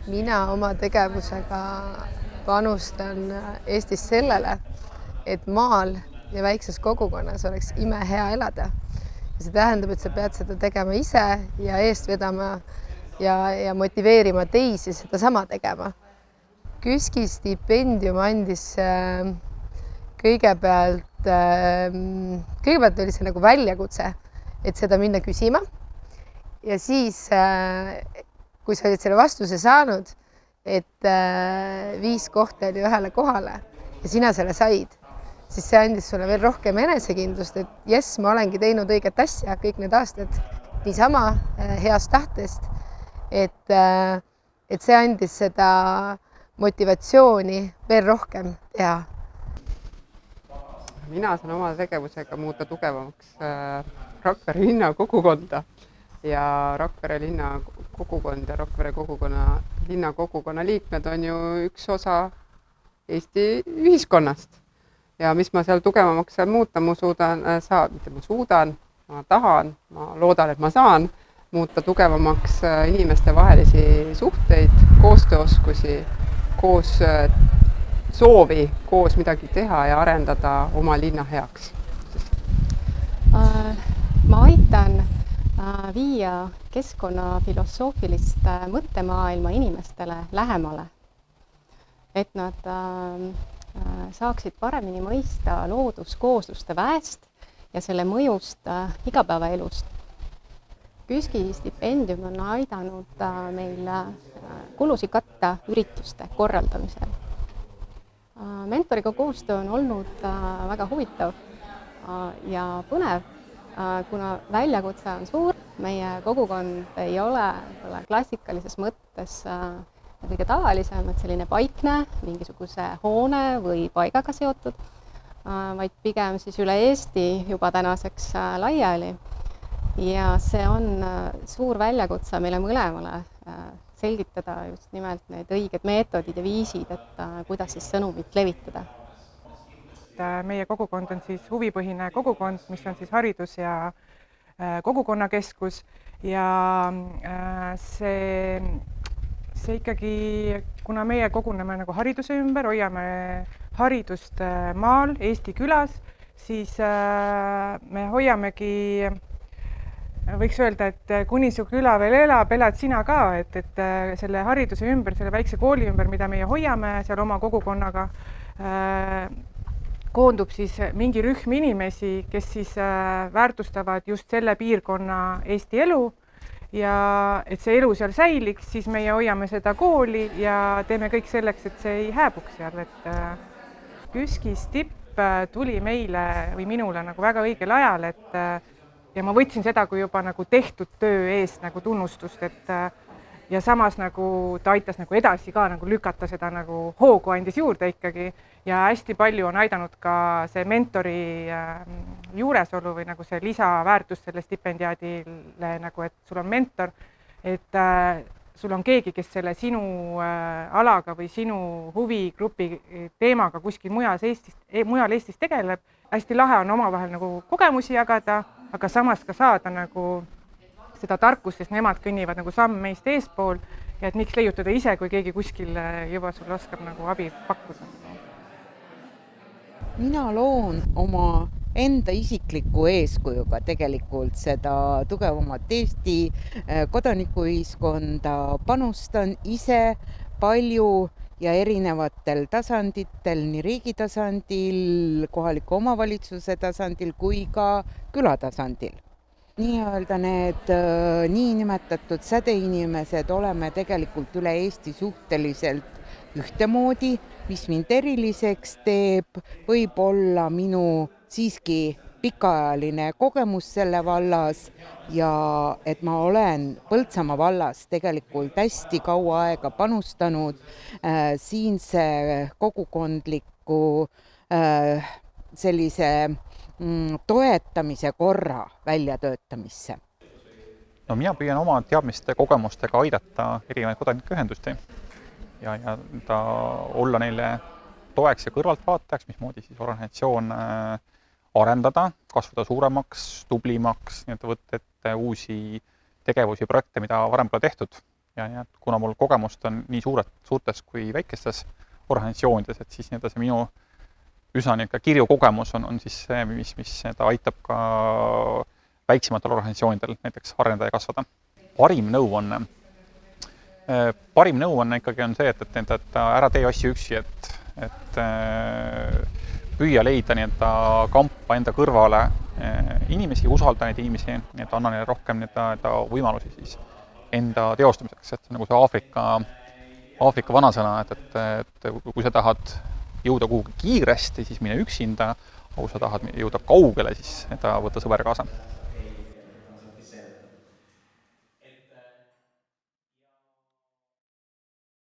Mina oma tegevusega panustan Eestis sellele, et maal ja väikses kogukonnas oleks imehea elada. Ja see tähendab, et sa pead seda tegema ise ja eest vedama ja motiveerima teisi seda sama tegema. KÜSK-i stipendium andis kõigepealt oli see nagu väljakutse, et seda minna küsima. Ja siis, kui sa olid selle vastuse saanud, et 5 kohta oli ühele kohale ja sina selle said, siis see andis sulle veel rohkem enesekindlust, et jess, ma olengi teinud õiget asja kõik need aastad niisama heast tahtest, et see andis seda motivatsiooni veel rohkem teha. Mina saan oma tegevusega muuta tugevamaks Rakvere linna kogukonda ja Rakvere linna kogukond ja Rakvere linna kogukonna liikmed on ju üks osa Eesti ühiskonnast. Ja mis ma seal tugevamaks saan muuta, ma tahan, ma loodan, et ma saan muuta tugevamaks inimeste vahelisi suhteid, koostööoskusi, koos soovi koos midagi teha ja arendada oma linna heaks. Ma aitan viia keskkonnafilosoofilist mõttemaailma inimestele lähemale, et nad saaksid paremini mõista looduskoosluste väest ja selle mõjust igapäevaelust. KÜSK-i stipendium on aidanud meil kulusid katta ürituste korraldamisel. Mentoriga koostöö on olnud väga huvitav ja põnev, kuna väljakutse on suur. Meie kogukond ei ole klassikalises mõttes kõige tavalisem, et selline paikne mingisuguse hoone või paigaga seotud, vaid pigem siis üle Eesti juba tänaseks laiali. Ja see on suur väljakutse meile mõlemale selgitada just nimelt need õiged meetodid ja viisid, et kuidas siis sõnumit levitada. Meie kogukond on siis huvipõhine kogukond, mis on siis haridus- ja kogukonnakeskus ja see ikkagi, kuna meie koguneme nagu hariduse ümber, hoiame haridust maal, Eesti külas, siis me hoiamegi, võiks öelda, et kuni su küla veel elab, elad sina ka, et selle hariduse ümber, selle väikse kooli ümber, mida meie hoiame seal oma kogukonnaga, koondub siis mingi rühm inimesi, kes siis väärtustavad just selle piirkonna Eesti elu ja et see elu seal säiliks, siis meie hoiame seda kooli ja teeme kõik selleks, et see ei hääbuks seal. Et KÜSK-i stipp tuli meile või minule nagu väga õigel ajal, ja ma võtsin seda kui juba nagu tehtud töö eest nagu tunnustust, ja samas nagu ta aitas nagu edasi ka nagu lükata seda nagu hoogu andis juurde ikkagi ja hästi palju on aidanud ka see mentori juuresolu või nagu see lisaväärtus selle stipendiaadile, nagu et sul on mentor, et sul on keegi, kes selle sinu alaga või sinu huvigrupi teemaga kuskil mujal Eestis tegeleb. Hästi lahe on omavahel nagu kogemusi jagada, aga samas ka saada nagu seda tarkust, sest nemad kõnnivad nagu samm meist eespool ja et miks leiutada ise, kui keegi kuskil juba sulle oskab nagu abi pakkuda. Mina loon oma enda isikliku eeskujuga tegelikult seda tugevamat Eesti kodanikuühiskonda, panustan ise palju ja erinevatel tasanditel, nii riigi tasandil, kohaliku omavalitsuse tasandil kui ka külatasandil. Nii-öelda need niinimetatud sädeinimesed oleme tegelikult üle Eesti suhteliselt ühtemoodi, mis mind eriliseks teeb, võib olla minu siiski pikaajaline kogemus selle vallas ja et ma olen Põltsamaa vallas tegelikult hästi kaua aega panustanud siinse kogukondliku sellise toetamise korra väljatöötamisse. No mina püüan oma teadmiste kogemustega aidata erinevaid kodanikuühendusi ja olla neile toeks ja kõrvaltvaatajaks, mismoodi siis organisatsioon arendada, kasvada suuremaks, tublimaks, võtta ette uusi tegevusi ja projekte, mida varem pole tehtud. ja nii, et kuna mul kogemust on nii suurtes kui väikestes organisatsioonides, et siis nii-öelda see minu üsna niisugune kirju kogemus on siis see, mis aitab ka väiksematel organisatsioonidel näiteks areneda ja kasvada. Parim nõuanne ikkagi on see, et ära tee asju üksi, et püüa leida nii-öelda kampa enda kõrvale inimesi, usalda neid inimesi, nii et anna neile rohkem nii-öelda võimalusi siis enda teostamiseks, et nagu see Aafrika vanasõna, et kui sa tahad jõuda kuhugi kiiresti, siis mine üksinda, aga kui sa tahad jõuda kaugele, siis võta sõber kaasa.